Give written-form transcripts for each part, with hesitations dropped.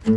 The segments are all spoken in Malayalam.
ഹായ്,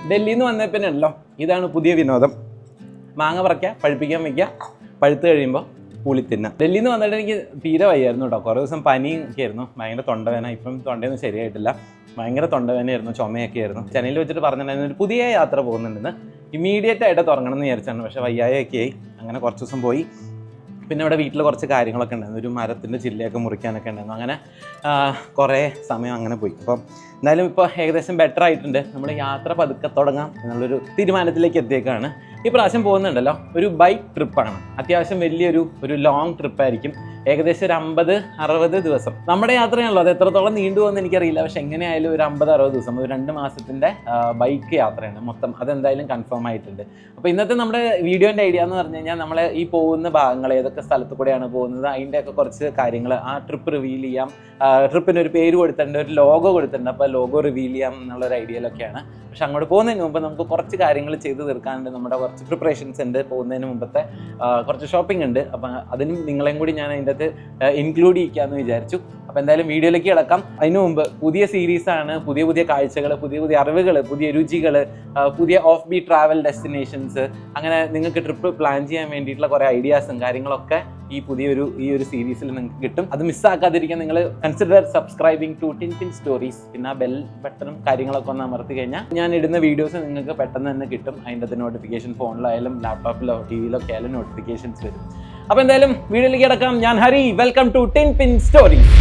ഡൽഹിയിൽ നിന്ന് വന്നപ്പോഴല്ലോ ഇതാണ് പുതിയ വിനോദം. മാങ്ങ പറിക്കുക, പഴുപ്പിക്കാൻ വയ്ക്കുക, പഴുത്ത് കഴിയുമ്പോൾ പൂളി തിന്നാം. ഡൽഹിയിൽ നിന്ന് വന്നിട്ട് എനിക്ക് തീരെ വയ്യായിരുന്നു കേട്ടോ. കുറേ ദിവസം പനിയൊക്കെ ആയിരുന്നു, ഭയങ്കര തൊണ്ടവേന. ഇപ്പം തൊണ്ടയൊന്നും ശരിയായിട്ടില്ല, ഭയങ്കര തൊണ്ടവേനയായിരുന്നു, ചുമയൊക്കെ ആയിരുന്നു. ചെന്നൈയിൽ വെച്ചിട്ട് പറഞ്ഞിട്ടുണ്ടായിരുന്നു ഒരു പുതിയ യാത്ര പോകുന്നുണ്ടെന്ന്. ഇമ്മീഡിയറ്റ് ആയിട്ട് തുടങ്ങണം എന്ന് വിചാരിച്ചാണ്, പക്ഷേ വയ്യായൊക്കെ ആയി. അങ്ങനെ കുറച്ച് ദിവസം പോയി. പിന്നെ ഇവിടെ വീട്ടിൽ കുറച്ച് കാര്യങ്ങളൊക്കെ ഉണ്ടായിരുന്നു, ഒരു മരത്തിൻ്റെ ചില്ലയൊക്കെ മുറിക്കാനൊക്കെ ഉണ്ടായിരുന്നു. അങ്ങനെ കുറേ സമയം അങ്ങനെ പോയി. അപ്പം എന്തായാലും ഇപ്പോൾ ഏകദേശം ബെറ്റർ ആയിട്ടുണ്ട്. നമ്മൾ യാത്ര പതുക്കെ തുടങ്ങാം എന്നുള്ളൊരു തീരുമാനത്തിലേക്ക് എത്തിയേക്കാണ്. ഈ പ്രാവശ്യം പോകുന്നുണ്ടല്ലോ ഒരു ബൈക്ക് ട്രിപ്പാണ്. അത്യാവശ്യം വലിയൊരു ലോങ് ട്രിപ്പായിരിക്കും. ഏകദേശം ഒരു 50-60 ദിവസം നമ്മുടെ യാത്രയാണല്ലോ. അത് എത്രത്തോളം നീണ്ടു പോകുമെന്ന് എനിക്കറിയില്ല, പക്ഷെ എങ്ങനെയായാലും ഒരു 50-60 ദിവസം, ഒരു 2 മാസത്തിൻ്റെ ബൈക്ക് യാത്രയാണ് മൊത്തം. അതെന്തായാലും കൺഫേം ആയിട്ടുണ്ട്. അപ്പോൾ ഇന്നത്തെ നമ്മുടെ വീഡിയോൻ്റെ ഐഡിയ എന്ന് പറഞ്ഞു കഴിഞ്ഞാൽ, നമ്മൾ ഈ പോകുന്ന ഭാഗങ്ങൾ ഏതൊക്കെ സ്ഥലത്ത് കൂടെയാണ് പോകുന്നത്, അതിൻ്റെയൊക്കെ കുറച്ച് കാര്യങ്ങൾ ആ ട്രിപ്പ് റിവീൽ ചെയ്യാം. ട്രിപ്പിന് ഒരു പേര് കൊടുത്തിട്ടുണ്ട്, ഒരു ലോഗോ കൊടുത്തിട്ടുണ്ട്. അപ്പോൾ ലോഗോ റിവീൽ ചെയ്യാം എന്നുള്ളൊരു ഐഡിയയിലൊക്കെയാണ്. പക്ഷെ അങ്ങോട്ട് പോകുന്നതിന് മുമ്പ് നമുക്ക് കുറച്ച് കാര്യങ്ങൾ ചെയ്ത് തീർക്കാനുണ്ട്. നമ്മുടെ കുറച്ച് പ്രിപ്പറേഷൻസ് ഉണ്ട്. പോകുന്നതിന് മുമ്പത്തെ കുറച്ച് ഷോപ്പിംഗ് ഉണ്ട്. അപ്പം അതിനും നിങ്ങളെയും കൂടി ഞാൻ അതിൻ്റെ അകത്ത് ഇൻക്ലൂഡ് ചെയ്യാമെന്ന് വിചാരിച്ചു. അപ്പോൾ എന്തായാലും വീഡിയോയിലേക്ക് കിടക്കാം. അതിനു മുമ്പ് പുതിയ സീരീസാണ്, പുതിയ കാഴ്ചകൾ, പുതിയ അറിവുകൾ, പുതിയ രുചികൾ, പുതിയ ഓഫ് ബീറ്റ് ട്രാവൽ ഡെസ്റ്റിനേഷൻസ്, അങ്ങനെ നിങ്ങൾക്ക് ട്രിപ്പ് പ്ലാൻ ചെയ്യാൻ വേണ്ടിയിട്ടുള്ള കുറേ ഐഡിയാസും കാര്യങ്ങളൊക്കെ ഈ ഒരു സീരീസിൽ നിങ്ങൾക്ക് കിട്ടും. അത് മിസ്സാക്കാതിരിക്കാൻ നിങ്ങൾ consider subscribing to Tin Tin Stories. പിന്നെ ആ ബെൽ ബട്ടണും കാര്യങ്ങളൊക്കെ ഒന്ന് അമർത്തി കഴിഞ്ഞാൽ ഞാൻ ഇടുന്ന വീഡിയോസ് നിങ്ങൾക്ക് പെട്ടെന്ന് തന്നെ കിട്ടും. അതിൻ്റെ നോട്ടിഫിക്കേഷൻ ഫോണിലായാലും ലാപ്ടോപ്പിലോ ടിവിയിലൊക്കെ ആയാലും നോട്ടിഫിക്കേഷൻസ് വരും. അപ്പോൾ എന്തായാലും വീഡിയോയിലേക്ക് കിടക്കാം. ഞാൻ Hari, welcome to Tin Tin Stories.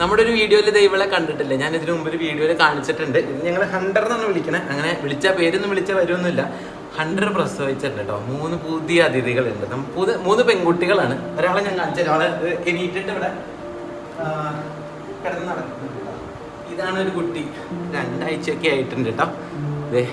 നമ്മുടെ ഒരു വീഡിയോയിൽ ദൈവളെ കണ്ടിട്ടില്ല. ഞാൻ ഇതിനു മുമ്പ് ഒരു വീഡിയോയിൽ കാണിച്ചിട്ടുണ്ട്. ഇത് ഞങ്ങൾ ഹണ്ടർ എന്നാണ് വിളിക്കണേ. അങ്ങനെ പേരൊന്നും വിളിച്ചാൽ വരുമൊന്നുമില്ല. ഹണ്ടർ പ്രസവിച്ചിട്ടുണ്ട് കേട്ടോ. 3 പുതിയ അതിഥികളുണ്ട്. 3 പെൺകുട്ടികളാണ്. ഒരാളെ ഞാൻ കാണിച്ചു, ഒരാളെ എണീറ്റിട്ട് ഇവിടെ കിടന്ന് നടക്കുന്നുണ്ട്. ഇതാണ് ഒരു കുട്ടി, 2 ആഴ്ചയൊക്കെ ആയിട്ടുണ്ട് കേട്ടോ. അതെ,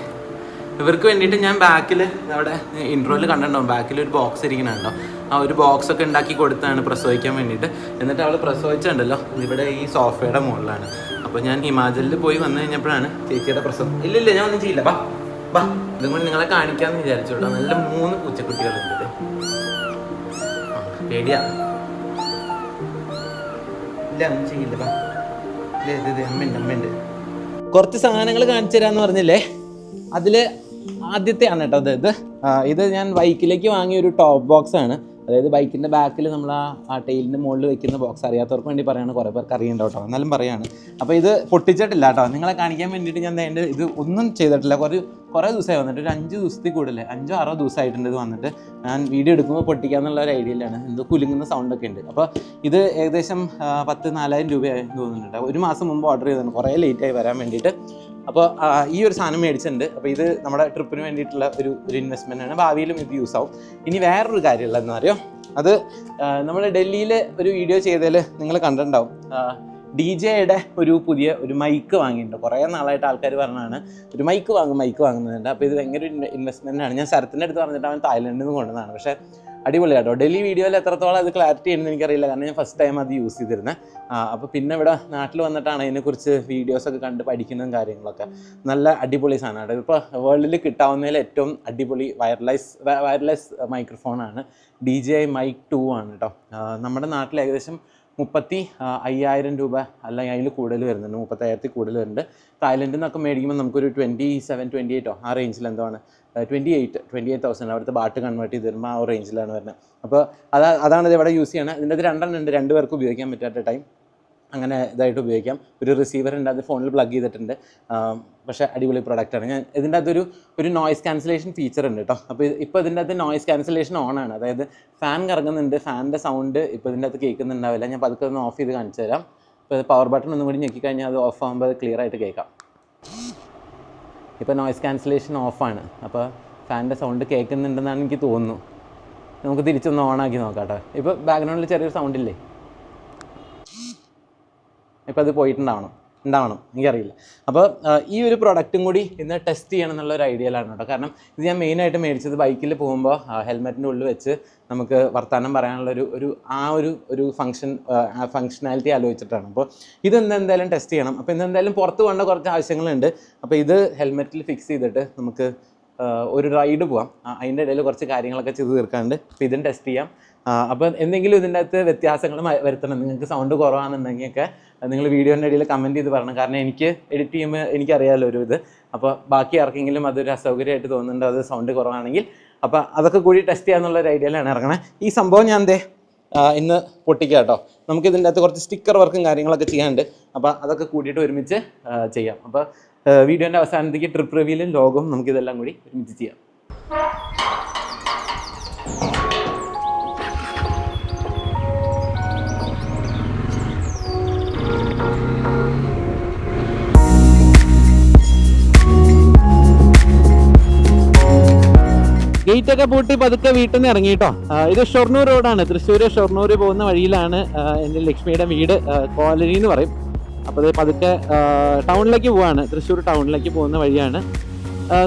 ഇവർക്ക് വേണ്ടിയിട്ട് ഞാൻ ബാക്കിൽ അവിടെ ഇൻട്രോയിൽ കണ്ടിട്ടുണ്ടാവും, ബാക്കിൽ ഒരു ബോക്സ് ഇരിക്കണുണ്ടോ. ആ ഒരു ബോക്സ് ഒക്കെ ഉണ്ടാക്കി കൊടുത്താണ് പ്രസവിക്കാൻ വേണ്ടിയിട്ട്. എന്നിട്ട് അവൾ പ്രസവിച്ചിട്ടുണ്ടല്ലോ ഇവിടെ ഈ സോഫയുടെ മുകളിലാണ്. അപ്പോൾ ഞാൻ ഹിമാചലിൽ പോയി വന്നു കഴിഞ്ഞപ്പോഴാണ് ചേച്ചിയുടെ പ്രസവം. ഇല്ല ഞാൻ ഒന്നും ചെയ്യില്ല, ബാ ഇതും കൂടി നിങ്ങളെ കാണിക്കാമെന്ന് വിചാരിച്ചു കേട്ടോ. നല്ല 3 പൂച്ചക്കുട്ടികളുണ്ട്. പേടിയാ, ഇല്ല ഒന്നും ചെയ്യില്ല, ബാ. അമ്മയുണ്ട്. കുറച്ച് സാധനങ്ങൾ കാണിച്ചു തരാമെന്ന് പറഞ്ഞില്ലേ, അതിൽ ആദ്യത്തെയാണ് കേട്ടോ ഇത് ഞാൻ ബൈക്കിലേക്ക് വാങ്ങിയ ഒരു ടോപ്പ് ബോക്സ് ആണ്. അതായത് ബൈക്കിൻ്റെ ബാക്കിൽ നമ്മൾ ആ ടെയിലിൻ്റെ മുകളിൽ വെക്കുന്ന ബോക്സ്. അറിയാത്തവർക്ക് വേണ്ടി പറയാണ്, കുറേ പേർക്ക് അറിയണ്ടോ കേട്ടോ, എന്നാലും പറയാണ്. അപ്പോൾ ഇത് പൊട്ടിച്ചിട്ടില്ല കേട്ടോ, നിങ്ങളെ കാണിക്കാൻ വേണ്ടിയിട്ട് ഞാൻ ഇത് ഒന്നും ചെയ്തിട്ടില്ല. കുറേ ദിവസമായി വന്നിട്ട്, ഒരു 5 ദിവസത്തിൽ കൂടുതൽ, 5-6 ദിവസമായിട്ടുണ്ട് ഇത് വന്നിട്ട്. ഞാൻ വീഡിയോ എടുക്കുമ്പോൾ പൊട്ടിക്കാന്നുള്ള ഒരു ഐഡിയയിലാണ്. എന്തോ കുലുങ്ങുന്ന സൗണ്ടൊക്കെ ഉണ്ട്. അപ്പോൾ ഇത് ഏകദേശം 10,000-4,000 രൂപയായി തോന്നുന്നുണ്ട്. 1 മാസം മുമ്പ് ഓർഡർ ചെയ്തതാണ്, കുറേ ലേറ്റായി വരാൻ വേണ്ടിയിട്ട്. അപ്പോൾ ഈ ഒരു സാധനം മേടിച്ചിട്ടുണ്ട്. അപ്പോൾ ഇത് നമ്മുടെ ട്രിപ്പിന് വേണ്ടിയിട്ടുള്ള ഒരു ഇൻവെസ്റ്റ്മെൻ്റ് ആണ്. ഭാവിയിലും ഇത് യൂസ് ആവും. ഇനി വേറൊരു കാര്യമുള്ളതെന്ന് അറിയോ, അത് നമ്മൾ ഡൽഹിയിൽ ഒരു വീഡിയോ ചെയ്തതിൽ നിങ്ങൾ കണ്ടിട്ടുണ്ടാവും. DJ-യുടെ പുതിയ മൈക്ക് വാങ്ങിയിട്ടുണ്ട്. കുറേ നാളായിട്ട് ആൾക്കാർ പറഞ്ഞാണ് ഒരു മൈക്ക് വാങ്ങുന്നുണ്ട്. അപ്പോൾ ഇത് ഭയങ്കര ഇൻവെസ്റ്റ്മെൻ്റ് ആണ്. ഞാൻ ശരത്തിൻ്റെ അടുത്ത് പറഞ്ഞിട്ട് അവൻ തായ്ലൻഡിൽ നിന്ന് കൊണ്ടുവന്നതാണ്. പക്ഷേ അടിപൊളി കേട്ടോ. ഡൽഹി വീഡിയോയിൽ എത്രത്തോളം അത് ക്ലാരിറ്റി ഉണ്ടെന്ന് എനിക്കറിയില്ല, കാരണം ഞാൻ ഫസ്റ്റ് ടൈം അത് യൂസ് ചെയ്തിരുന്നത്. അപ്പോൾ പിന്നെ ഇവിടെ നാട്ടിൽ വന്നിട്ടാണ് അതിനെക്കുറിച്ച് വീഡിയോസൊക്കെ കണ്ട് പഠിക്കുന്നതും കാര്യങ്ങളൊക്കെ. നല്ല അടിപൊളി സാധനമാണ്. ഇപ്പോൾ വേൾഡിൽ കിട്ടാവുന്നതിൽ ഏറ്റവും അടിപൊളി വയർലെസ് മൈക്രോഫോണാണ്. DJI Mic 2 ആണ് കേട്ടോ. നമ്മുടെ നാട്ടിൽ ഏകദേശം 35,000 രൂപ അല്ലെങ്കിൽ അതിൽ കൂടുതൽ വരുന്നുണ്ട്, 35,000 കൂടുതൽ വരുന്നുണ്ട്. തായ്ലൻഡിൽ നിന്നൊക്കെ മേടിക്കുമ്പോൾ നമുക്കൊരു 27-28 ആ റേഞ്ചിൽ എന്താണ് 28,000 അവിടുത്തെ ബാട്ട് കൺവേർട്ട് ചെയ്ത് വരുമ്പോൾ ആ റേഞ്ചിലാണ് വരുന്നത്. അപ്പോൾ അതാണ് ഇത് ഇവിടെ യൂസ് ചെയ്യണത്. ഇതിൻ്റെ 2 ഉണ്ട്, 2 പേർക്ക് ഉപയോഗിക്കാൻ പറ്റാത്ത ടൈം. അങ്ങനെ ഇതായിട്ട് ഉപയോഗിക്കാം. ഒരു റിസീവർ ഉണ്ട്, അത് ഫോണിൽ പ്ലഗ് ചെയ്തിട്ടുണ്ട്. പക്ഷേ അടിപൊളി പ്രൊഡക്റ്റാണ്. ഞാൻ ഇതിൻ്റെ അകത്തൊരു നോയ്സ് ക്യാൻസലേഷൻ ഫീച്ചർ ഉണ്ട് കേട്ടോ. അപ്പോൾ ഇപ്പോൾ ഇതിൻ്റെ അകത്ത് നോയ്സ് ക്യാൻസലേഷൻ ഓൺ ആണ്. അതായത് ഫാൻ കറങ്ങുന്നുണ്ട്, ഫാനിൻ്റെ സൗണ്ട് ഇപ്പോൾ ഇതിൻ്റെ അകത്ത് കേൾക്കുന്നുണ്ടാവില്ല. ഞാൻ പതുക്കെ ഒന്ന് ഓഫ് ചെയ്ത് കാണിച്ചു തരാം. ഇപ്പോൾ പവർ ബട്ടൺ ഒന്നും കൂടി ഞെക്കിക്കഴിഞ്ഞാൽ അത് ഓഫ് ആകുമ്പോൾ അത് ക്ലിയർ ആയിട്ട് കേൾക്കാം. ഇപ്പോൾ നോയ്സ് ക്യാൻസലേഷൻ ഓഫാണ്. അപ്പോൾ ഫാനിൻ്റെ സൗണ്ട് കേൾക്കുന്നുണ്ടെന്നാണ് എനിക്ക് തോന്നുന്നു. നമുക്ക് തിരിച്ചൊന്ന് ഓണാക്കി നോക്കാം കേട്ടോ. ഇപ്പോൾ ബാക്ക്ഗ്രൗണ്ടിൽ ചെറിയൊരു സൗണ്ട് ഇല്ലേ? ഇപ്പോൾ അത് പോയിട്ടുണ്ടാവണം എനിക്കറിയില്ല. അപ്പോൾ ഈ ഒരു പ്രൊഡക്റ്റും കൂടി ഇന്ന് ടെസ്റ്റ് ചെയ്യണം എന്നുള്ളൊരു ഐഡിയയിലാണ് കേട്ടോ. കാരണം ഇത് ഞാൻ മെയിനായിട്ട് മേടിച്ചത് ബൈക്കിൽ പോകുമ്പോൾ ഹെൽമെറ്റിൻ്റെ ഉള്ളിൽ വെച്ച് നമുക്ക് വർത്തമാനം പറയാനുള്ളൊരു ഒരു ഫങ്ഷനാലിറ്റി ആലോചിച്ചിട്ടാണ്. അപ്പോൾ ഇതെന്തായാലും ടെസ്റ്റ് ചെയ്യണം. അപ്പോൾ ഇന്നെന്തായാലും പുറത്ത് പോകേണ്ട കുറച്ച് ആവശ്യങ്ങളുണ്ട്. അപ്പോൾ ഇത് ഹെൽമെറ്റിൽ ഫിക്സ് ചെയ്തിട്ട് നമുക്ക് ഒരു റൈഡ് പോവാം. അതിൻ്റെ ഇടയിൽ കുറച്ച് കാര്യങ്ങളൊക്കെ ചെയ്ത് തീർക്കാനുണ്ട്. അപ്പോൾ ഇതും ടെസ്റ്റ് ചെയ്യാം. അപ്പോൾ എന്തെങ്കിലും ഇതിൻ്റെ അകത്ത് വ്യത്യാസങ്ങൾ വരുത്തണം, നിങ്ങൾക്ക് സൗണ്ട് കുറവാണെന്നുണ്ടെങ്കിലൊക്കെ നിങ്ങൾ വീഡിയോൻ്റെ ഇടയിൽ കമൻറ്റ് ചെയ്ത് പറയണം. കാരണം എനിക്ക് എഡിറ്റ് ചെയ്യുമ്പോൾ എനിക്കറിയാമല്ലോ ഒരു ഇത്. അപ്പോൾ ബാക്കി ആർക്കെങ്കിലും അതൊരു അസൗകര്യമായിട്ട് തോന്നുന്നുണ്ട് അത് സൗണ്ട് കുറവാണെങ്കിൽ. അപ്പോൾ അതൊക്കെ കൂടി ടെസ്റ്റ് ചെയ്യാന്നുള്ളൊരു ഐഡിയയിലാണ് ഇറങ്ങണേ. ഈ സംഭവം ഞാൻ ഇന്ന് പൊട്ടിക്കാം കേട്ടോ. നമുക്ക് ഇതിൻ്റെ അകത്ത് കുറച്ച് സ്റ്റിക്കർ വർക്കും കാര്യങ്ങളൊക്കെ ചെയ്യാനുണ്ട്. അപ്പോൾ അതൊക്കെ കൂടിയിട്ട് ഒരുമിച്ച് ചെയ്യാം. അപ്പോൾ വീഡിയോൻ്റെ അവസാനത്തേക്ക് ട്രിപ്പ് റിവ്യൂലും ലോഗും നമുക്കിതെല്ലാം കൂടി ഒരുമിച്ച് ചെയ്യാം. ഗേറ്റൊക്കെ പൂട്ടി പതുക്കെ വീട്ടിൽ നിന്ന് ഇറങ്ങി കേട്ടോ. ഇത് ഷൊർണൂർ റോഡാണ്. ഷൊർണൂർ പോകുന്ന വഴിയിലാണ് എൻ്റെ ലക്ഷ്മിയുടെ വീട്. കോളനി എന്ന് പറയും. അപ്പോൾ അത് പതുക്കെ ടൗണിലേക്ക് പോവാണ്. തൃശ്ശൂർ ടൗണിലേക്ക് പോകുന്ന വഴിയാണ്.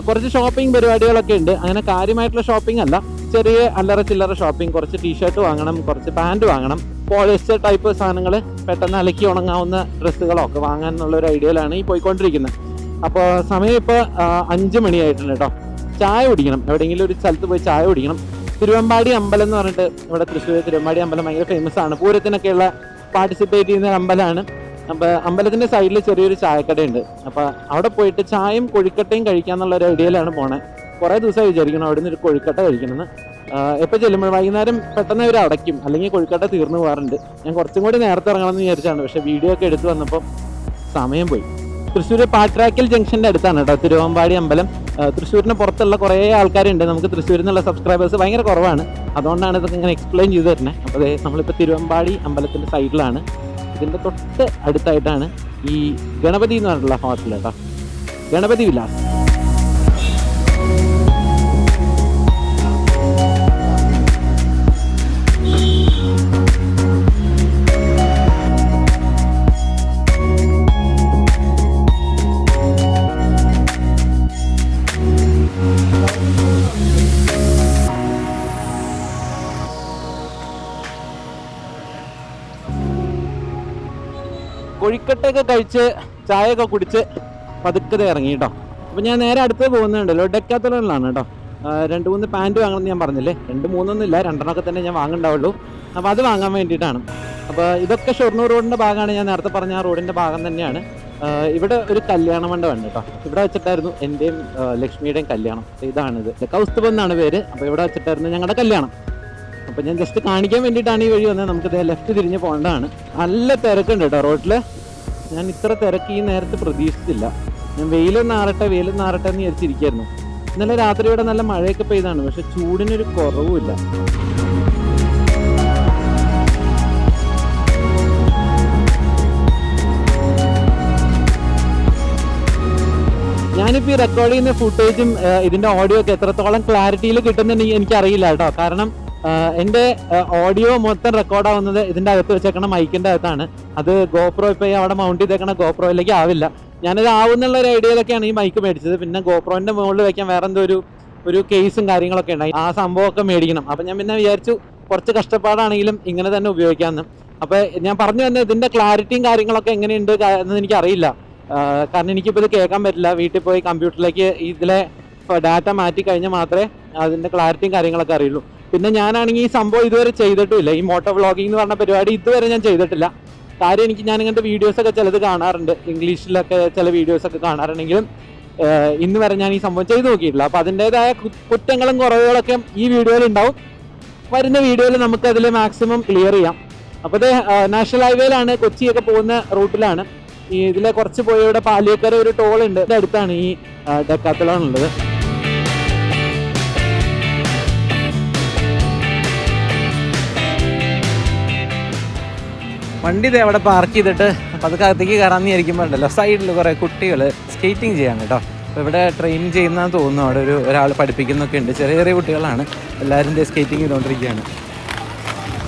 കുറച്ച് ഷോപ്പിംഗ് പരിപാടികളൊക്കെ ഉണ്ട്. അങ്ങനെ കാര്യമായിട്ടുള്ള ഷോപ്പിംഗ് അല്ല, ചെറിയ അല്ലറ ചില്ലറ ഷോപ്പിംഗ്. കുറച്ച് ടീഷർട്ട് വാങ്ങണം, കുറച്ച് പാൻറ് വാങ്ങണം, പോളിസ്റ്റർ ടൈപ്പ് സാധനങ്ങൾ, പെട്ടെന്ന് അലക്കി ഉണങ്ങാവുന്ന ഡ്രസ്സുകളൊക്കെ വാങ്ങാൻ എന്നുള്ളൊരു ഐഡിയയിലാണ് ഈ പോയിക്കൊണ്ടിരിക്കുന്നത്. അപ്പോൾ സമയം ഇപ്പോൾ 5 മണിയായിട്ടുണ്ട് കേട്ടോ. ചായ കുടിക്കണം, എവിടെയെങ്കിലും ഒരു സ്ഥലത്ത് പോയി ചായ കുടിക്കണം. തിരുവമ്പാടി അമ്പലം എന്ന് പറഞ്ഞിട്ട് ഇവിടെ തൃശ്ശൂർ തിരുവമ്പാടി അമ്പലം ഭയങ്കര ഫേമസ് ആണ്. പൂരത്തിനൊക്കെയുള്ള പാർട്ടിസിപ്പേറ്റ് ചെയ്യുന്ന അമ്പലമാണ്. അപ്പോൾ അമ്പലത്തിൻ്റെ സൈഡിൽ ചെറിയൊരു ചായക്കടയുണ്ട്. അപ്പോൾ അവിടെ പോയിട്ട് ചായയും കൊഴുക്കട്ടയും കഴിക്കാന്നുള്ളൊരു ഐഡിയയിലാണ് പോണേ. കുറേ ദിവസമായി വിചാരിക്കണം അവിടെ നിന്ന് ഒരു കൊഴുക്കട്ട കഴിക്കണമെന്ന്. എപ്പോൾ ചെല്ലുമ്പോൾ വൈകുന്നേരം പെട്ടെന്ന് അവർ അടയ്ക്കും, അല്ലെങ്കിൽ കൊഴുക്കട്ട തീർന്നു പോകാറുണ്ട്. ഞാൻ കുറച്ചും കൂടി നേരത്തെ ഇറങ്ങണമെന്ന് വിചാരിച്ചാണ്, പക്ഷേ വീഡിയോ ഒക്കെ എടുത്ത് വന്നപ്പോൾ സമയം പോയി. തൃശ്ശൂർ പാട്രാക്കൽ ജംഗ്ഷൻ്റെ അടുത്താണ് കേട്ടോ തിരുവമ്പാടി അമ്പലം. തൃശ്ശൂരിന് പുറത്തുള്ള കുറേ ആൾക്കാരുണ്ട്. നമുക്ക് തൃശ്ശൂരിൽ നിന്നുള്ള സബ്സ്ക്രൈബേഴ്സ് ഭയങ്കര കുറവാണ്. അതുകൊണ്ടാണ് ഇതൊക്കെ ഇങ്ങനെ എക്സ്പ്ലെയിൻ ചെയ്ത് തരുന്നത്. അപ്പോൾ നമ്മളിപ്പോൾ തിരുവമ്പാടി അമ്പലത്തിൻ്റെ സൈഡിലാണ്. ഇതിൻ്റെ തൊട്ട് അടുത്തായിട്ടാണ് ഈ ഗണപതി എന്ന് പറഞ്ഞിട്ടുള്ള ഹോട്ടൽ കേട്ടോ, ഗണപതി വിലാസ്. കൊഴുക്കട്ടയൊക്കെ കഴിച്ച് ചായയൊക്കെ കുടിച്ച് പതുക്കതെ ഇറങ്ങി കേട്ടോ. അപ്പോൾ ഞാൻ നേരെ അടുത്ത് പോകുന്നുണ്ടല്ലോ ഡെക്കാത്തലോണിലാണ് കേട്ടോ. 2-3 പാൻറ്റ് വാങ്ങണമെന്ന് ഞാൻ പറഞ്ഞില്ലേ. 2-3 ഇല്ല, 2 തന്നെ ഞാൻ വാങ്ങുന്നുണ്ടാവുള്ളൂ. അപ്പോൾ അത് വാങ്ങാൻ വേണ്ടിയിട്ടാണ്. അപ്പോൾ ഇതൊക്കെ ഷൊർണൂർ റോഡിൻ്റെ ഭാഗമാണ്. ഞാൻ നേരത്തെ പറഞ്ഞ ആ റോഡിൻ്റെ ഭാഗം തന്നെയാണ്. ഇവിടെ ഒരു കല്യാണ മണ്ഡപമുണ്ട് കേട്ടോ. ഇവിടെ വെച്ചിട്ടായിരുന്നു എൻ്റെയും ലക്ഷ്മിയുടെയും കല്യാണം. ഇതാണിത്, കൗസ്തുഭം എന്നാണ് പേര്. അപ്പോൾ ഇവിടെ വെച്ചിട്ടായിരുന്നു ഞങ്ങളുടെ കല്യാണം. അപ്പോൾ ഞാൻ ജസ്റ്റ് കാണിക്കാൻ വേണ്ടിയിട്ടാണ് ഈ വഴി വന്നത്. നമുക്കിത് ലെഫ്റ്റ് തിരിഞ്ഞ് പോകേണ്ടതാണ്. നല്ല തിരക്കുണ്ട് കേട്ടോ റോഡിൽ. ഞാൻ ഇത്ര തിരക്ക് ഈ നേരത്തെ പ്രതീക്ഷിച്ചില്ല. ഞാൻ വെയിലൊന്ന് ആറട്ടെ എന്ന് വിചാരിച്ചിരിക്കുകയായിരുന്നു. ഇന്നലെ രാത്രി ഇവിടെ നല്ല മഴയൊക്കെ പെയ്താണ്, പക്ഷെ ചൂടിനൊരു കുറവുമില്ല. ഞാനിപ്പോൾ ഈ റെക്കോർഡ് ചെയ്യുന്ന ഫുട്ടേജും ഇതിൻ്റെ ഓഡിയോ ഒക്കെ എത്രത്തോളം ക്ലാരിറ്റിയിൽ കിട്ടുന്നുണ്ടെങ്കിൽ എനിക്കറിയില്ല കേട്ടോ. കാരണം എൻ്റെ ഓഡിയോ മൊത്തം റെക്കോർഡാവുന്നത് ഇതിൻ്റെ അകത്ത് വെച്ചേക്കണ മൈക്കിൻ്റെ അകത്താണ്. അത് ഗോപ്രോ ഇപ്പോൾ അവിടെ മൗണ്ട് ചെയ്തേക്കണ ഗോപ്രോയിലേക്ക് ആവില്ല. ഞാനത് ആവുന്നുള്ള ഒരു ഐഡിയയിലൊക്കെയാണ് ഈ മൈക്ക് മേടിച്ചത്. പിന്നെ ഗോപ്രോൻ്റെ മുകളിൽ വെക്കാൻ വേറെ എന്തോ ഒരു കേസും കാര്യങ്ങളൊക്കെ ഉണ്ടായി. ആ സംഭവമൊക്കെ മേടിക്കണം. അപ്പം ഞാൻ പിന്നെ വിചാരിച്ചു കുറച്ച് കഷ്ടപ്പാടാണെങ്കിലും ഇങ്ങനെ തന്നെ ഉപയോഗിക്കാമെന്ന്. അപ്പോൾ ഞാൻ പറഞ്ഞു തന്നെ ഇതിൻ്റെ ക്ലാരിറ്റിയും കാര്യങ്ങളൊക്കെ എങ്ങനെയുണ്ട് എന്ന് എനിക്കറിയില്ല. കാരണം എനിക്കിപ്പോൾ ഇത് കേൾക്കാൻ പറ്റില്ല. വീട്ടിൽ പോയി കമ്പ്യൂട്ടറിലേക്ക് ഇതിലെ ഡാറ്റ മാറ്റി കഴിഞ്ഞാൽ മാത്രമേ അതിൻ്റെ ക്ലാരിറ്റിയും കാര്യങ്ങളൊക്കെ അറിയുള്ളൂ. പിന്നെ ഞാനാണെങ്കിൽ ഈ സംഭവം ഇതുവരെ ചെയ്തിട്ടുമില്ല. ഈ മോട്ടോ വ്ളോഗിംഗ് എന്ന് പറഞ്ഞ പരിപാടി ഇതുവരെ ഞാൻ ചെയ്തിട്ടില്ല. കാര്യം ഞാൻ ഇങ്ങനത്തെ വീഡിയോസൊക്കെ ചിലത് കാണാറുണ്ട്, ഇംഗ്ലീഷിലൊക്കെ ചില വീഡിയോസൊക്കെ കാണാറുണ്ടെങ്കിലും ഇന്ന് വരെ ഞാൻ ഈ സംഭവം ചെയ്ത് നോക്കിയിട്ടില്ല. അപ്പോൾ അതിൻ്റേതായ കുറ്റങ്ങളും കുറവുകളൊക്കെ ഈ വീഡിയോയിൽ ഉണ്ടാവും. വരുന്ന വീഡിയോയിൽ നമുക്കതിൽ മാക്സിമം ക്ലിയർ ചെയ്യാം. അപ്പോൾ ഇത് നാഷണൽ ഹൈവേയിലാണ്, കൊച്ചിയൊക്കെ പോകുന്ന റൂട്ടിലാണ്. ഈ ഇതിലെ കുറച്ച് പോയി ഇവിടെ പാലിയേക്കര ഒരു ടോൾ ഉണ്ട്, ഇതിൻ്റെ അടുത്താണ് ഈ ഡെക്കാത്തലോൺ ഉള്ളത്. വണ്ടി ഇത് അവിടെ പാർക്ക് ചെയ്തിട്ട് പതുക്കെ അകത്തേക്ക് കയറാമെന്ന് വിചാരിക്കുമ്പോൾ ഉണ്ടല്ലോ സൈഡിൽ കുറേ കുട്ടികൾ സ്കേറ്റിംഗ് ചെയ്യാൻ കേട്ടോ. ഇവിടെ ട്രെയിൻ ചെയ്യുന്നതെന്ന് തോന്നുന്നു. അവിടെ ഒരാൾ പഠിപ്പിക്കുന്നൊക്കെ ഉണ്ട്. ചെറിയ ചെറിയ കുട്ടികളാണ്, എല്ലാവരും സ്കേറ്റിംഗ് ചെയ്തുകൊണ്ടിരിക്കുകയാണ്.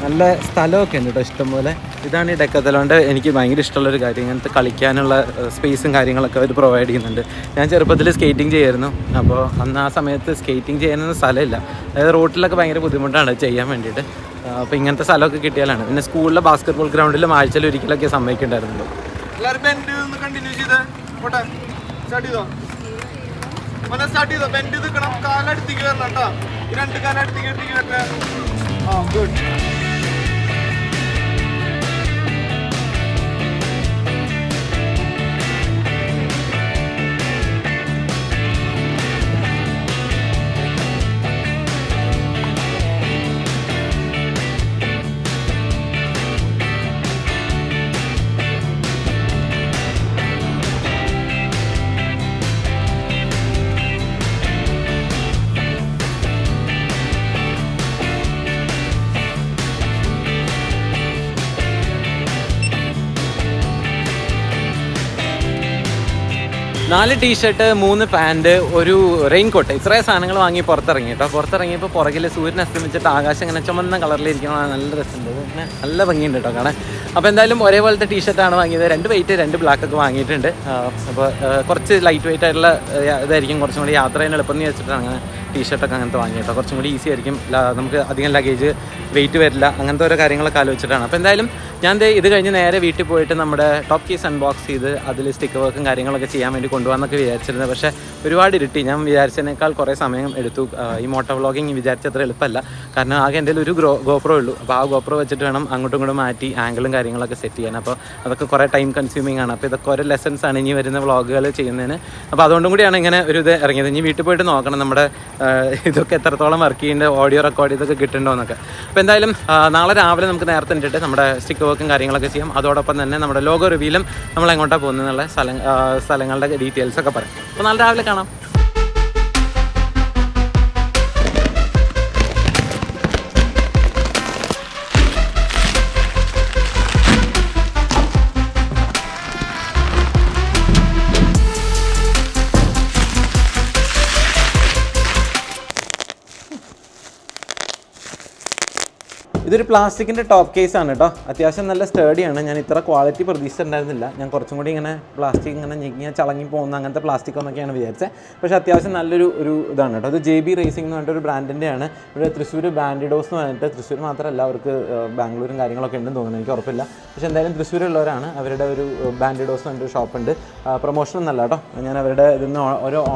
നല്ല സ്ഥലമൊക്കെ ഉണ്ട് കേട്ടോ, ഇഷ്ടംപോലെ. ഇതാണ് ഈ ഡെക്കാത്തലോണിൻ്റെ എനിക്ക് ഭയങ്കര ഇഷ്ടമുള്ളൊരു കാര്യം. ഇങ്ങനത്തെ കളിക്കാനുള്ള സ്പേസും കാര്യങ്ങളൊക്കെ അവർ പ്രൊവൈഡ് ചെയ്യുന്നുണ്ട്. ഞാൻ ചെറുപ്പത്തിൽ സ്കേറ്റിംഗ് ചെയ്യായിരുന്നു. അപ്പോൾ അന്ന് ആ സമയത്ത് സ്കേറ്റിംഗ് ചെയ്യാനൊന്നും സ്ഥലമില്ല. അതായത് റോട്ടിലൊക്കെ ഭയങ്കര ബുദ്ധിമുട്ടാണ് ചെയ്യാൻ വേണ്ടിയിട്ട്. അപ്പോൾ ഇങ്ങനത്തെ സ്ഥലമൊക്കെ കിട്ടിയാലാണ്. പിന്നെ സ്കൂളിലെ ബാസ്കറ്റ്ബോൾ ഗ്രൗണ്ടിലും ആഴ്ചയിൽ ഒരിക്കലൊക്കെ സമ്മതിക്കുന്നുണ്ടായിരുന്നുള്ളൂ. കണ്ടിന്യൂ ചെയ്ത് സ്റ്റാർട്ട് ചെയ്തോ, സ്റ്റാർട്ട് ചെയ്തോ. ബെൻഡ് നിൽക്കണം, കാലടുത്തേക്ക് വരണം കേട്ടോ. ഈ 2 കാലടുത്തേക്ക് വരട്ടെ. ആ ഗുഡ്. നാല് ടീഷർട്ട്, 3 പാൻറ്, ഒരു റെയിൻ കോട്ട്, ഇത്രയും സാധനങ്ങൾ വാങ്ങി പുറത്തിറങ്ങി കേട്ടോ. പുറത്തിറങ്ങിയപ്പോൾ പുറകിൽ സൂര്യൻ അസ്തമിച്ചിട്ട് ആകാശം ഇങ്ങനെ ചുമന്ന കളറിലിരിക്കണം. നല്ല രസമുണ്ട്, ഇങ്ങനെ നല്ല ഭംഗിയുണ്ട് കേട്ടോ കാണാൻ. അപ്പോൾ എന്തായാലും ഒരേപോലത്തെ ടീഷർട്ടാണ് വാങ്ങിയത്. 2 വൈറ്റ് 2 ബ്ലാക്ക് ഒക്കെ വാങ്ങിയിട്ടുണ്ട്. അപ്പോൾ കുറച്ച് ലൈറ്റ് വെയിറ്റ് ആയിട്ടുള്ള ഇതായിരിക്കും, കുറച്ചും കൂടി യാത്ര ചെയ്യാൻ എളുപ്പം എന്ന് വെച്ചിട്ടാണ് അങ്ങനെ ടീഷർട്ടൊക്കെ അങ്ങനത്തെ വാങ്ങിയിട്ടോ. കുറച്ചും കൂടി ഈസി ആയിരിക്കും, നമുക്ക് അധികം ലഗേജ് വെയിറ്റ് വരില്ല, അങ്ങനത്തെ ഓരോ കാര്യങ്ങളൊക്കെ ആലോചിച്ചിട്ടാണ്. അപ്പോൾ എന്തായാലും ഞാൻ ഇത് കഴിഞ്ഞ് നേരെ വീട്ടിൽ പോയിട്ട് നമ്മുടെ ടോപ്പ് കേസ് അൺബോക്സ് ചെയ്ത് അതിൽ സ്റ്റിക്കർ വർക്കും കാര്യങ്ങളൊക്കെ ചെയ്യാൻ വേണ്ടി കൊണ്ടുപോകാമെന്നൊക്കെ വിചാരിച്ചിരുന്നത്. പക്ഷേ ഒരുപാട് ഇരുട്ടി. ഞാൻ വിചാരിച്ചതിനേക്കാൾ കുറേ സമയം എടുത്തു. ഈ മോട്ടോ വ്ളോഗിങ് വിചാരിച്ചത്ര എളുപ്പമല്ല. കാരണം ആകെ എൻ്റെ ഒരു ഗോപ്രോ ഉള്ളൂ. അപ്പോൾ ആ ഗോപ്രോ വെച്ചിട്ട് വേണം അങ്ങോട്ടും ഇങ്ങോട്ടും മാറ്റി ആംഗിളും കാര്യങ്ങളൊക്കെ സെറ്റ് ചെയ്യാൻ. അപ്പോൾ അതൊക്കെ കുറേ ടൈം കൺസ്യൂമിങ് ആണ്. അപ്പോൾ ഇതൊക്കെ ഓരോ ലെസൺസ് ആണ് ഇനി വരുന്ന വ്ളോഗുകൾ ചെയ്യുന്നതിന്. അപ്പോൾ അതുകൊണ്ടും കൂടിയാണ് ഇങ്ങനെ ഒരു ഇത് ഇറങ്ങിയത്. ഇനി വീട്ടിൽ പോയിട്ട് നോക്കണം നമ്മുടെ ഇതൊക്കെ എത്രത്തോളം വർക്ക് ചെയ്യേണ്ടത്, ഓഡിയോ റെക്കോർഡ് ഇതൊക്കെ കിട്ടുന്നുണ്ടോ എന്നൊക്കെ. അപ്പോൾ എന്തായാലും നാളെ രാവിലെ നമുക്ക് നേരത്തെ ഇട്ടിട്ട് നമ്മുടെ സ്റ്റിക്കർ വർക്കും കാര്യങ്ങളൊക്കെ ചെയ്യാം. അതോടൊപ്പം തന്നെ നമ്മുടെ ലോഗോ റിവീലും നമ്മൾ എങ്ങോട്ടാണ് പോകുന്നതെന്നുള്ള സ്ഥലങ്ങളുടെ ഡീറ്റെയിൽസ് ഒക്കെ പറയാം. അപ്പോൾ നാളെ രാവിലെ കാണാം. ഇതൊരു പ്ലാസ്റ്റിക്കിൻ്റെ ടോപ്പ് കേസാണ് കേട്ടോ. അത്യാവശ്യം നല്ല സ്റ്റേഡിയാണ്. ഞാൻ ഇത്ര ക്വാളിറ്റി പ്രതീക്ഷിച്ചിട്ടുണ്ടായിരുന്നില്ല. ഞാൻ കുറച്ചും കൂടി ഇങ്ങനെ പ്ലാസ്റ്റിക് ഇങ്ങനെ ഞെങ്ങിയാൽ ചളങ്ങി പോകുന്ന അങ്ങനത്തെ പ്ലാസ്റ്റിക് എന്നൊക്കെയാണ് വിചാരിച്ചത്. പക്ഷേ അത്യാവശ്യം നല്ലൊരു ഇതാണ് കേട്ടോ. അത് JB റേസിംഗ് എന്ന് പറഞ്ഞിട്ടൊരു ബ്രാൻഡിൻ്റെയാണ്. ഇവിടെ തൃശ്ശൂർ ബാൻഡിഡോസ് എന്ന് പറഞ്ഞിട്ട്, തൃശ്ശൂർ മാത്രമല്ല അവർക്ക് ബാംഗ്ലൂരും കാര്യങ്ങളൊക്കെ ഉണ്ടെന്ന് തോന്നുന്നു, എനിക്ക് ഉറപ്പില്ല. പക്ഷേ എന്തായാലും തൃശ്ശൂരുള്ളവരാണ്. അവരുടെ ഒരു ബാൻഡിഡോസ് എന്ന് പറഞ്ഞൊരു ഷോപ്പുണ്ട്. പ്രൊമോഷനൊന്നല്ല കേട്ടോ. ഞാൻ അവരുടെ ഇതിന്ന്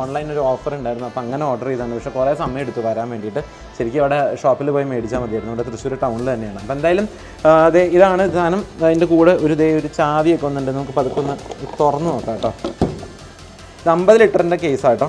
ഓൺലൈൻ ഒരു ഓഫർ ഉണ്ടായിരുന്നു. അപ്പോൾ അങ്ങനെ ഓർഡർ ചെയ്താണ്. പക്ഷേ കുറേ സമയം എടുത്തു വരാൻ വേണ്ടിയിട്ട്. ശരിക്കും അവിടെ ഷോപ്പിൽ പോയി മേടിച്ചാൽ മതിയായിരുന്നു. ഇവിടെ തൃശ്ശൂർ ടൗണിൽ തന്നെയാണ്. അപ്പോൾ എന്തായാലും ഇതാണ് സാധനം. അതിൻ്റെ കൂടെ ഒരു ചാവിയൊക്കെ ഒന്നുണ്ട്. നമുക്ക് പതുക്കെ ഒന്ന് തുറന്ന് നോക്കാം കേട്ടോ. ഇത് 50 ലിറ്ററിൻ്റെ കേസാട്ടോ.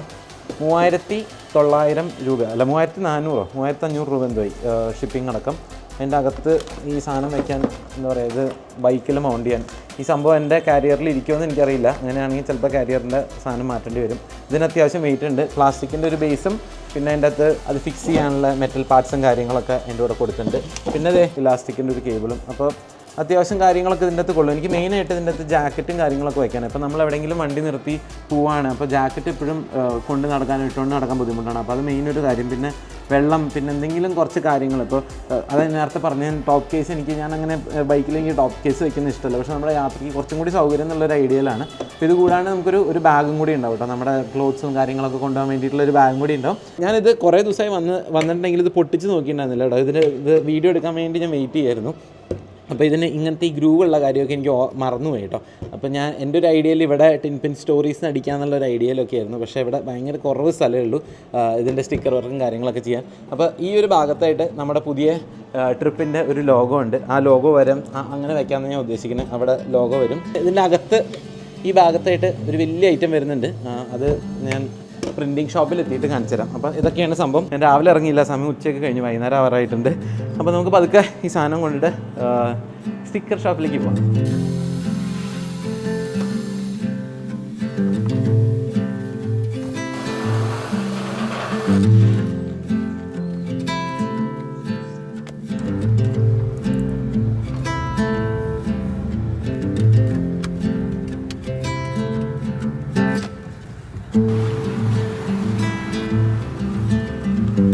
3900 രൂപ, അല്ല 3400, 3500 രൂപ എന്തായി ഷിപ്പിംഗ് അടക്കം. അതിൻ്റെ അകത്ത് ഈ സാധനം വയ്ക്കാൻ എന്താ പറയുക, ഇത് ബൈക്കിൽ മൗണ്ട് ചെയ്യാൻ. ഈ സംഭവം എൻ്റെ കാരിയറിൽ ഇരിക്കുമെന്ന് എനിക്കറിയില്ല. അങ്ങനെയാണെങ്കിൽ ചിലപ്പോൾ കാരിയറിൻ്റെ സാധനം മാറ്റേണ്ടി വരും. ഇതിന് അത്യാവശ്യം വെയിറ്റ് ഉണ്ട്. പ്ലാസ്റ്റിക്കിൻ്റെ ഒരു ബേസും പിന്നെ അതിൻ്റെ അകത്ത് അത് ഫിക്സ് ചെയ്യാനുള്ള മെറ്റൽ പാർട്സും കാര്യങ്ങളൊക്കെ എൻ്റെ കൂടെ കൊടുത്തിട്ടുണ്ട്. പിന്നെ അതേ ഇലാസ്റ്റിക്കിൻ്റെ ഒരു കേബിളും. അപ്പോൾ അത്യാവശ്യം കാര്യങ്ങളൊക്കെ ഇതിൻ്റെ അകത്ത് കൊള്ളും. എനിക്ക് മെയിനായിട്ട് ഇതിൻ്റെ അകത്ത് ജാക്കറ്റും കാര്യങ്ങളൊക്കെ വയ്ക്കാനാണ്. ഇപ്പോൾ നമ്മൾ എവിടെയെങ്കിലും വണ്ടി നിർത്തി പോവാണ്, അപ്പോൾ ജാക്കറ്റ് എപ്പോഴും കൊണ്ട് നടക്കാൻ ബുദ്ധിമുട്ടാണ്. അപ്പോൾ അത് മെയിൻ ഒരു കാര്യം. പിന്നെ വെള്ളം, പിന്നെ എന്തെങ്കിലും കുറച്ച് കാര്യങ്ങൾ. ഇപ്പോൾ അത് നേരത്തെ പറഞ്ഞ ടോപ്പ് കേസ് ഞാൻ അങ്ങനെ ബൈക്കിലേക്ക് ടോപ്പ് കേസ് വയ്ക്കുന്ന ഇഷ്ടമല്ല. പക്ഷേ നമ്മുടെ യാത്രയ്ക്ക് കുറച്ചും കൂടി സൗകര്യം എന്നുള്ളൊരു ഐഡിയയിലാണ്. അപ്പോൾ ഇത് കൂടാണ്ട് നമുക്കൊരു ബാഗും കൂടി ഉണ്ടാവും കേട്ടോ. നമ്മുടെ ക്ലോത്ത്സും കാര്യങ്ങളൊക്കെ കൊണ്ടുപോകാൻ വേണ്ടിയിട്ടുള്ളൊരു ബാഗും കൂടി ഉണ്ടാവും. ഞാനിത് കുറേ ദിവസമായി വന്നിട്ടുണ്ടെങ്കിൽ ഇത് പൊട്ടിച്ച് നോക്കിയിട്ടുണ്ടായിരുന്നില്ല കേട്ടോ. ഇത് വീഡിയോ എടുക്കാൻ വേണ്ടി ഞാൻ വെയിറ്റ് ചെയ്യായിരുന്നു. അപ്പോൾ ഇതിന് ഇങ്ങനത്തെ ഈ ഗ്രൂവുള്ള കാര്യമൊക്കെ എനിക്ക് മറന്നുപോയി കേട്ടോ. അപ്പോൾ ഞാൻ എൻ്റെ ഒരു ഐഡിയയിൽ ഇവിടെ ടിൻപിൻ സ്റ്റോറീസിന് അടിക്കാമെന്നുള്ളൊരു ഐഡിയയിലൊക്കെ ആയിരുന്നു. പക്ഷേ ഇവിടെ ഭയങ്കര കുറവ് സ്ഥലമേ ഉള്ളൂ ഇതിൻ്റെ സ്റ്റിക്കർ വർക്കും കാര്യങ്ങളൊക്കെ ചെയ്യാൻ. അപ്പോൾ ഈ ഒരു ഭാഗത്തായിട്ട് നമ്മുടെ പുതിയ ട്രിപ്പിൻ്റെ ഒരു ലോഗോ ഉണ്ട്. ആ ലോഗോ വരും, അങ്ങനെ വയ്ക്കാമെന്ന് ഞാൻ ഉദ്ദേശിക്കുന്നത്. അവിടെ ലോഗോ വരും. ഇതിൻ്റെ അകത്ത് ഈ ഭാഗത്തായിട്ട് ഒരു വലിയ ഐറ്റം വരുന്നുണ്ട്. അത് ഞാൻ പ്രിൻറ്റിങ് ഷോപ്പിൽ എത്തിയിട്ട് കാണിച്ചു തരാം. അപ്പോൾ ഇതൊക്കെയാണ് സംഭവം. ഞാൻ രാവിലെ ഇറങ്ങിയില്ല, സമയം ഉച്ചയ്ക്ക് കഴിഞ്ഞ് വൈകുന്നേരം ആവാറായിട്ടുണ്ട്. അപ്പോൾ നമുക്ക് പതുക്കെ ഈ സാധനം കൊണ്ടിട്ട് സ്റ്റിക്കർ ഷോപ്പിലേക്ക് പോകാം. ചേട്ടാ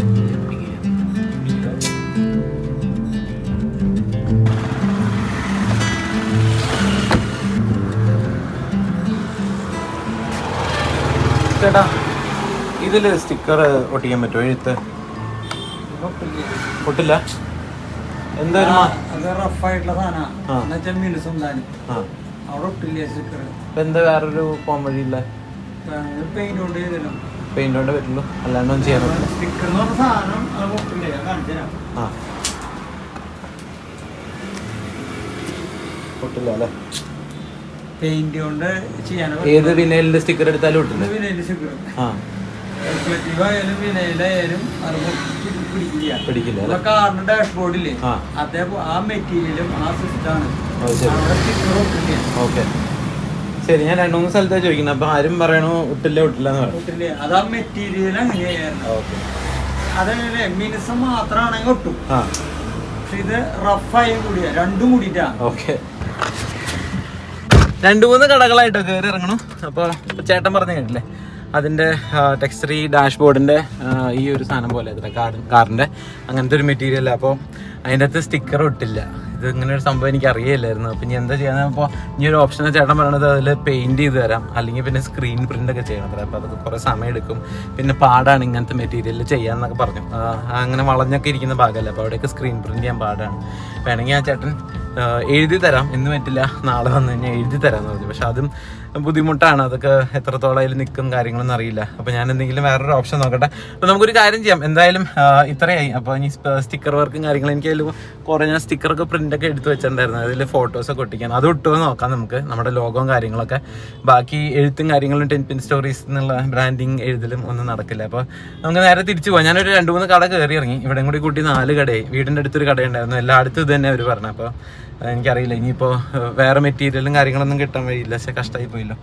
ഇതിൽ സ്റ്റിക്കർ ഒട്ടിക്കാൻ പറ്റുമോ? എഴുത്ത് ഒട്ടില്ല. എന്തായാലും എന്താ വേറൊരു പോകാൻ വഴിയില്ല? പെയിന്റ് കൊണ്ട് പറ്റുള്ളൂ, അല്ലാണ്ടൊന്നും ചെയ്യാൻ പറ്റില്ല. ആ ഒട്ടില്ല അല്ലേ? പെയിന്റ് കൊണ്ട് ചെയ്യാൻ ഏത് വിനൈലിന്റെ സ്റ്റിക്കർ എടുത്താലും ഒട്ടില്ല. ആ പിടിക്കില്ല. കാറിന്റെ ഡാഷ്ബോർഡില്ലേ അതേപോലെ ആ മെറ്റീരിയലും ആ സിസ്റ്റമാണ്. ഓക്കെ ശരി, ഞാൻ 2-3 സ്ഥലത്താണ് ചോദിക്കുന്നത്. അപ്പൊ ആരും പറയണു ഒട്ടില്ല ഒട്ടില്ല എന്ന് പറയും. അത് ആ മെറ്റീരിയൽ അങ്ങനെയായിരുന്നു. അതല്ലേ മിനുസം മാത്രമാണെങ്കിൽ ഒട്ടും. പക്ഷെ ഇത് റഫായി കൂടിയാ, രണ്ടും കൂടിയിട്ടാ. ഓക്കെ 2-3 കടകളായിട്ടോ കയറി ഇറങ്ങണം. അപ്പോൾ ചേട്ടൻ പറഞ്ഞു കേട്ടില്ലേ, അതിൻ്റെ ടെക്സ്ചർ ഈ ഡാഷ്ബോർഡിൻ്റെ ഈ ഒരു സാധനം പോലെ കാറിൻ്റെ അങ്ങനത്തെ ഒരു മെറ്റീരിയൽ. അപ്പോൾ അതിൻ്റെ അകത്ത് സ്റ്റിക്കർ ഒട്ടില്ല. ഇത് ഇങ്ങനെ ഒരു സംഭവം എനിക്ക് അറിയില്ലായിരുന്നു. അപ്പോൾ ഇനി എന്താ ചെയ്യാൻ? അപ്പോൾ ഇനി ഒരു ഓപ്ഷൻ ചേട്ടൻ പറയണത് അതിൽ പെയിൻറ്റ് ചെയ്ത് തരാം, അല്ലെങ്കിൽ പിന്നെ സ്ക്രീൻ പ്രിൻ്റ് ഒക്കെ ചെയ്യണം. അപ്പോൾ അതൊക്കെ കുറേ സമയം എടുക്കും, പിന്നെ പാടാണ് ഇങ്ങനത്തെ മെറ്റീരിയൽ ചെയ്യാമെന്നൊക്കെ പറഞ്ഞു. അങ്ങനെ വളഞ്ഞൊക്കെ ഇരിക്കുന്ന ഭാഗമല്ല, അപ്പോൾ അവിടെയൊക്കെ സ്ക്രീൻ പ്രിൻ്റ് ചെയ്യാൻ പാടാണ്. വേണമെങ്കിൽ ആ ചേട്ടൻ എഴുതി തരാം, ഇന്ന് പറ്റില്ല നാളെ വന്നു കഴിഞ്ഞാൽ എഴുതി തരാമെന്ന് പറഞ്ഞു. പക്ഷെ അതും ബുദ്ധിമുട്ടാണ്, അതൊക്കെ എത്രത്തോളം അതിൽ നിൽക്കും കാര്യങ്ങളൊന്നും അറിയില്ല. അപ്പോൾ ഞാൻ എന്തെങ്കിലും വേറൊരു ഓപ്ഷൻ നോക്കട്ടെ. അപ്പോൾ നമുക്കൊരു കാര്യം ചെയ്യാം, എന്തായാലും ഇത്രയായി. അപ്പോൾ ഇനി സ്റ്റിക്കർ വർക്കും കാര്യങ്ങളും എനിക്ക് അതിൽ കുറേ ഞാൻ സ്റ്റിക്കറൊക്കെ പ്രിൻ്റൊക്കെ എടുത്ത് വെച്ചിട്ടുണ്ടായിരുന്നു, അതിൽ ഫോട്ടോസൊക്കെ ഒട്ടിക്കാൻ. അത് ഒട്ടുമോ നോക്കാം നമുക്ക്, നമ്മുടെ ലോഗോയും കാര്യങ്ങളൊക്കെ. ബാക്കി എഴുത്തും കാര്യങ്ങളും 10 Pin Stories എന്നുള്ള ബ്രാൻഡിങ് എഴുതലും ഒന്നും നടക്കില്ല. അപ്പോൾ നമുക്ക് നേരെ തിരിച്ചു പോകാം. ഞാനൊരു 2-3 കട കയറി ഇറങ്ങി, ഇവിടെ കൂടി കൂട്ടി 4 കടയായി. വീടിൻ്റെ അടുത്തൊരു കടയുണ്ടായിരുന്നു, എല്ലായിടത്തും ഇത് തന്നെ അവർ പറഞ്ഞു. അപ്പോൾ എനിക്കറിയില്ല ഇനിയിപ്പോൾ വേറെ മെറ്റീരിയലും കാര്യങ്ങളൊന്നും കിട്ടാൻ വഴിയില്ല, പക്ഷേ കഷ്ടമായി പോയില്ലോ.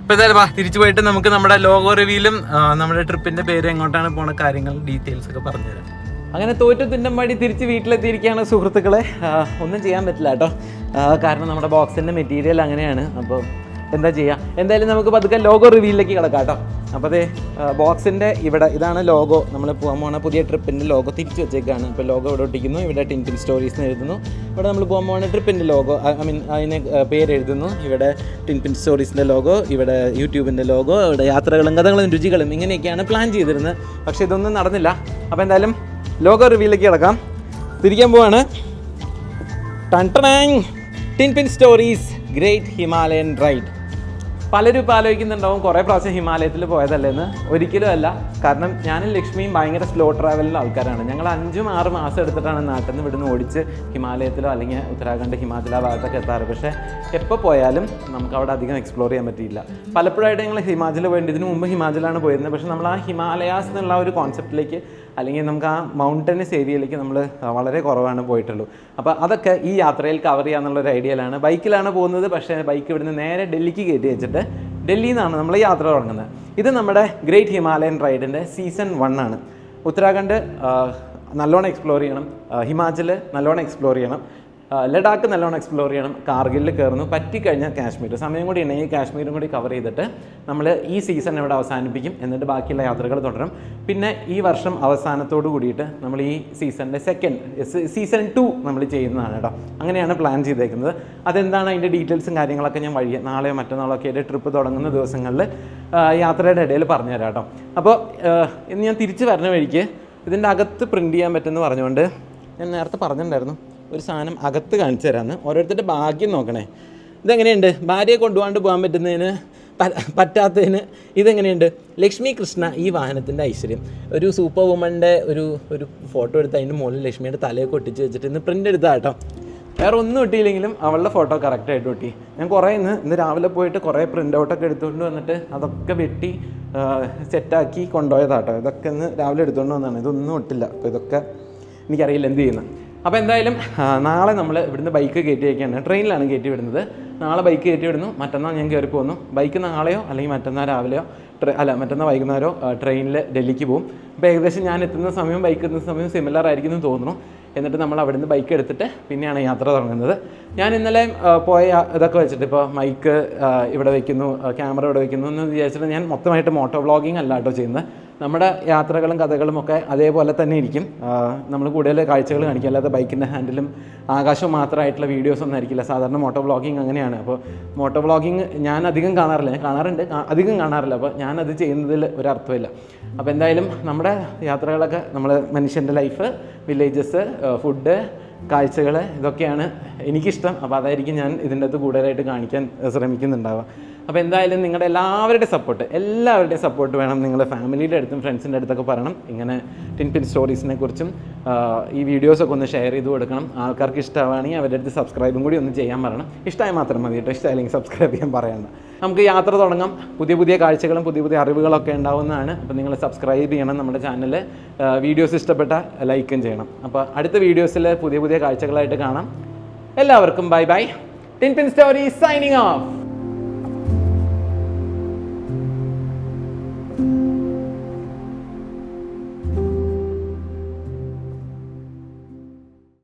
അപ്പോൾ എന്തായാലും തിരിച്ചു പോയിട്ട് നമുക്ക് നമ്മുടെ ലോഗോ റിവ്യൂലും നമ്മുടെ ട്രിപ്പിൻ്റെ പേര് എങ്ങോട്ടാണ് പോണ കാര്യങ്ങൾ ഡീറ്റെയിൽസ് ഒക്കെ പറഞ്ഞുതരാം. അങ്ങനെ തോറ്റു തുന്നമ്പാടി തിരിച്ച് വീട്ടിലെത്തിയിരിക്കുകയാണ് സുഹൃത്തുക്കളെ. ഒന്നും ചെയ്യാൻ പറ്റില്ല കേട്ടോ, കാരണം നമ്മുടെ ബോക്സിൻ്റെ മെറ്റീരിയൽ അങ്ങനെയാണ്. അപ്പോൾ എന്താ ചെയ്യുക, എന്തായാലും നമുക്ക് പതുക്കെ ലോഗോ റിവ്യൂയിലേക്ക് കിടക്കാം കേട്ടോ. അപ്പോൾ അതേ ബോക്സിൻ്റെ ഇവിടെ ഇതാണ് ലോഗോ, നമ്മൾ പോകാൻ പോകുന്ന പുതിയ ട്രിപ്പിൻ്റെ ലോഗോ തിരിച്ച് വെച്ചേക്കാണ്. ഇപ്പോൾ ലോഗോ ഇവിടെ ഒട്ടിക്കുന്നു, ഇവിടെ 10 Pin Stories എന്ന് എഴുതുന്നു. ഇവിടെ നമ്മൾ പോകാൻ പോകുന്ന ട്രിപ്പിൻ്റെ ലോഗോ, അതിന് പേര് എഴുതുന്നു. ഇവിടെ 10 Pin Storiesൻ്റെ ലോഗോ, ഇവിടെ യൂട്യൂബിൻ്റെ ലോഗോ, ഇവിടെ യാത്രകളും കഥകളും രുചികളും ഇങ്ങനെയൊക്കെയാണ് പ്ലാൻ ചെയ്തിരുന്നത്. പക്ഷേ ഇതൊന്നും നടന്നില്ല. അപ്പോൾ എന്തായാലും ലോഗോ റിവ്യൂയിലേക്ക് കിടക്കാം. തിരിക്കാൻ പോവാണ്. 10 Pin Stories great Himalayan ride. പലരും ഇപ്പോൾ ആലോചിക്കുന്നുണ്ടാവും കുറേ പ്രാവശ്യം ഹിമാലയത്തിൽ പോയതല്ലേന്ന്. ഒരിക്കലും അല്ല, കാരണം ഞാനും ലക്ഷ്മിയും ഭയങ്കര സ്ലോ ട്രാവലിൻ്റെ ആൾക്കാരാണ്. ഞങ്ങൾ 5-6 മാസം എടുത്തിട്ടാണ് നാട്ടിൽ നിന്ന് ഇവിടുന്ന് ഓടിച്ച് ഹിമാലയത്തിലോ അല്ലെങ്കിൽ ഉത്തരാഖണ്ഡ് ഹിമാചൽ ആ ഭാഗത്തൊക്കെ എത്താറ്. പക്ഷേ എപ്പോൾ പോയാലും നമുക്ക് അവിടെ അധികം എക്സ്പ്ലോർ ചെയ്യാൻ പറ്റിയില്ല. പലപ്പോഴായിട്ട് ഞങ്ങൾ ഹിമാചൽ പോയിട്ട്, ഇതിനു മുമ്പ് ഹിമാചലാണ് പോയിരുന്നത്. പക്ഷേ നമ്മൾ ആ ഹിമാലയാസ് എന്നുള്ള ഒരു കോൺസെപ്റ്റിലേക്ക് അല്ലെങ്കിൽ നമുക്ക് ആ മൗണ്ടനസ് ഏരിയയിലേക്ക് നമ്മൾ വളരെ കുറവാണ് പോയിട്ടുള്ളൂ. അപ്പോൾ അതൊക്കെ ഈ യാത്രയിൽ കവർ ചെയ്യാന്നുള്ളൊരു ഐഡിയയിലാണ്. ബൈക്കിലാണ് പോകുന്നത്, പക്ഷേ ബൈക്ക് ഇവിടുന്ന് നേരെ ഡൽഹിക്ക് കയറ്റി വെച്ചിട്ട് ഡൽഹിയിൽ നിന്നാണ് നമ്മൾ യാത്ര തുടങ്ങുന്നത്. ഇത് നമ്മുടെ ഗ്രേറ്റ് ഹിമാലയൻ റൈഡിൻ്റെ സീസൺ 1 ആണ്. ഉത്തരാഖണ്ഡ് നല്ലോണം എക്സ്പ്ലോർ ചെയ്യണം, ഹിമാചൽ നല്ലോണം എക്സ്പ്ലോർ ചെയ്യണം, ലഡാക്ക് നല്ലോണം എക്സ്പ്ലോർ ചെയ്യണം, കാർഗിലിൽ കയറുന്നു, പറ്റിക്കഴിഞ്ഞാൽ കാശ്മീർ. സമയം കൂടി ഉണ്ടെങ്കിൽ കാശ്മീരും കൂടി കവർ ചെയ്തിട്ട് നമ്മൾ ഈ സീസൺ ഇവിടെ അവസാനിപ്പിക്കും. എന്നിട്ട് ബാക്കിയുള്ള യാത്രകൾ തുടരും. പിന്നെ ഈ വർഷം അവസാനത്തോട് കൂടിയിട്ട് നമ്മൾ ഈ സീസണിൻ്റെ സീസൺ 2 നമ്മൾ ചെയ്യുന്നതാണ് കേട്ടോ. അങ്ങനെയാണ് പ്ലാൻ ചെയ്തേക്കുന്നത്. അതെന്താണ് അതിൻ്റെ ഡീറ്റെയിൽസും കാര്യങ്ങളൊക്കെ ഞാൻ നാളെയോ മറ്റന്നാളോ ഒക്കെ ആയിട്ട് ട്രിപ്പ് തുടങ്ങുന്ന ദിവസങ്ങളിൽ യാത്രയുടെ ഇടയിൽ പറഞ്ഞുതരാം കേട്ടോ. അപ്പോൾ ഇന്ന് ഞാൻ തിരിച്ച് വരുന്ന വഴിക്ക് ഇതിൻ്റെ അകത്ത് പ്രിൻറ്റ് ചെയ്യാൻ പറ്റുമെന്ന് പറഞ്ഞുകൊണ്ട് ഞാൻ നേരത്തെ പറഞ്ഞിട്ടുണ്ടായിരുന്നു ഒരു സാധനം അകത്ത് കാണിച്ചു തരാമെന്ന്. ഓരോരുത്തരുടെ ഭാഗ്യം നോക്കണേ. ഇതെങ്ങനെയുണ്ട്? ഭാര്യയെ കൊണ്ടുപോകാണ്ട് പോകാൻ പറ്റുന്നതിന് പറ്റാത്തതിന് ഇതെങ്ങനെയുണ്ട്? ലക്ഷ്മി കൃഷ്ണ ഈ വാഹനത്തിൻ്റെ ഐശ്വര്യം. ഒരു സൂപ്പർ വുമൻ്റെ ഒരു ഫോട്ടോ എടുത്ത് അതിൻ്റെ മുകളിൽ ലക്ഷ്മിയുടെ തലയൊക്കെ ഒട്ടിച്ച് വെച്ചിട്ട് ഇന്ന് പ്രിൻ്റ് എടുത്താൽ കേട്ടോ. വേറെ ഒന്നും ഒട്ടിയില്ലെങ്കിലും അവളുടെ ഫോട്ടോ കറക്റ്റായിട്ട് ഒട്ടി. ഞാൻ കുറേ ഇന്ന് രാവിലെ പോയിട്ട് കുറേ പ്രിൻ്റ് ഔട്ടൊക്കെ എടുത്തുകൊണ്ട് വന്നിട്ട് അതൊക്കെ വെട്ടി സെറ്റാക്കി കൊണ്ടുപോയതാട്ടോ. ഇതൊക്കെ ഇന്ന് രാവിലെ എടുത്തുകൊണ്ട് വന്നതാണ്. ഇതൊന്നും ഒട്ടില്ല. അപ്പോൾ ഇതൊക്കെ എനിക്കറിയില്ല എന്ത് ചെയ്യുന്നത്. അപ്പോൾ എന്തായാലും നാളെ നമ്മൾ ഇവിടുന്ന് ബൈക്ക് കയറ്റി വയ്ക്കുകയാണ്. ട്രെയിനിലാണ് കയറ്റി വിടുന്നത്. നാളെ ബൈക്ക് കയറ്റി വിടുന്നു, മറ്റന്നാൾ ഞാൻ കയറി പോകുന്നു. ബൈക്ക് നാളെയോ അല്ലെങ്കിൽ മറ്റന്നാൾ രാവിലെയോ മറ്റന്നാൾ വൈകുന്നേരമോ ട്രെയിനിൽ ഡൽഹിക്ക് പോകും. അപ്പോൾ ഏകദേശം ഞാൻ എത്തുന്ന സമയം ബൈക്ക് എത്തുന്ന സമയം സിമിലർ ആയിരിക്കും എന്ന് തോന്നുന്നു. എന്നിട്ട് നമ്മൾ അവിടുന്ന് ബൈക്ക് എടുത്തിട്ട് പിന്നെയാണ് യാത്ര തുടങ്ങുന്നത്. ഞാൻ ഇന്നലെ പോയ ഇതൊക്കെ വെച്ചിട്ട് ഇപ്പോൾ മൈക്ക് ഇവിടെ വയ്ക്കുന്നു, ക്യാമറ ഇവിടെ വയ്ക്കുന്നു എന്ന് വിചാരിച്ചിട്ട് ഞാൻ മൊത്തമായിട്ട് മോട്ടോ വ്ളോഗിങ് അല്ല കേട്ടോ ചെയ്യുന്നത്. നമ്മുടെ യാത്രകളും കഥകളും ഒക്കെ അതേപോലെ തന്നെ ഇരിക്കും. നമ്മൾ കൂടുതൽ കാഴ്ചകൾ കാണിക്കും, അല്ലാതെ ബൈക്കിൻ്റെ ഹാൻഡിലും ആകാശവും മാത്രമായിട്ടുള്ള വീഡിയോസ് ഒന്നും ആയിരിക്കില്ല. സാധാരണ മോട്ടോ വ്ളോഗിങ് അങ്ങനെയാണ്. അപ്പോൾ മോട്ടോ വ്ളോഗിങ് ഞാൻ അധികം കാണാറില്ല, ഞാൻ കാണാറുണ്ട്, അധികം കാണാറില്ല. അപ്പോൾ ഞാനത് ചെയ്യുന്നതിൽ ഒരർത്ഥമില്ല. അപ്പോൾ എന്തായാലും നമ്മുടെ യാത്രകളൊക്കെ നമ്മൾ മനുഷ്യൻ്റെ ലൈഫ്, വില്ലേജസ്, ഫുഡ്, കാഴ്ചകൾ, ഇതൊക്കെയാണ് എനിക്കിഷ്ടം. അപ്പോൾ അതായിരിക്കും ഞാൻ ഇതിൻ്റെ അകത്ത് കൂടുതലായിട്ട് കാണിക്കാൻ ശ്രമിക്കുന്നുണ്ടാവുക. അപ്പോൾ എന്തായാലും നിങ്ങളുടെ എല്ലാവരുടെയും സപ്പോർട്ട് വേണം. നിങ്ങളുടെ ഫാമിലിയുടെ അടുത്തും ഫ്രണ്ട്സിൻ്റെ അടുത്തൊക്കെ പറയണം ഇങ്ങനെ ടിൻ പിൻ സ്റ്റോറീസിനെ കുറിച്ചും ഈ വീഡിയോസൊക്കെ ഒന്ന് ഷെയർ ചെയ്ത് കൊടുക്കണം. ആൾക്കാർക്ക് ഇഷ്ടമാണെങ്കിൽ അവരുടെ അടുത്ത് സബ്സ്ക്രൈബും കൂടി ഒന്ന് ചെയ്യാൻ പറയണം. ഇഷ്ടമായി മാത്രം മതി കേട്ടോ, ഇഷ്ടമായില്ലെങ്കിൽ സബ്സ്ക്രൈബ് ചെയ്യാൻ പറയണ്ട. നമുക്ക് യാത്ര തുടങ്ങാം. പുതിയ കാഴ്ചകളും പുതിയ അറിവുകളൊക്കെ ഉണ്ടാവുന്നതാണ്. അപ്പോൾ നിങ്ങൾ സബ്സ്ക്രൈബ് ചെയ്യണം നമ്മുടെ ചാനൽ. വീഡിയോസ് ഇഷ്ടപ്പെട്ട ലൈക്കും ചെയ്യണം. അപ്പോൾ അടുത്ത വീഡിയോസിൽ പുതിയ കാഴ്ചകളായിട്ട് കാണാം. എല്ലാവർക്കും ബൈ ബൈ. ടിൻ പിൻ സ്റ്റോറി സൈനിങ് ഓഫ്.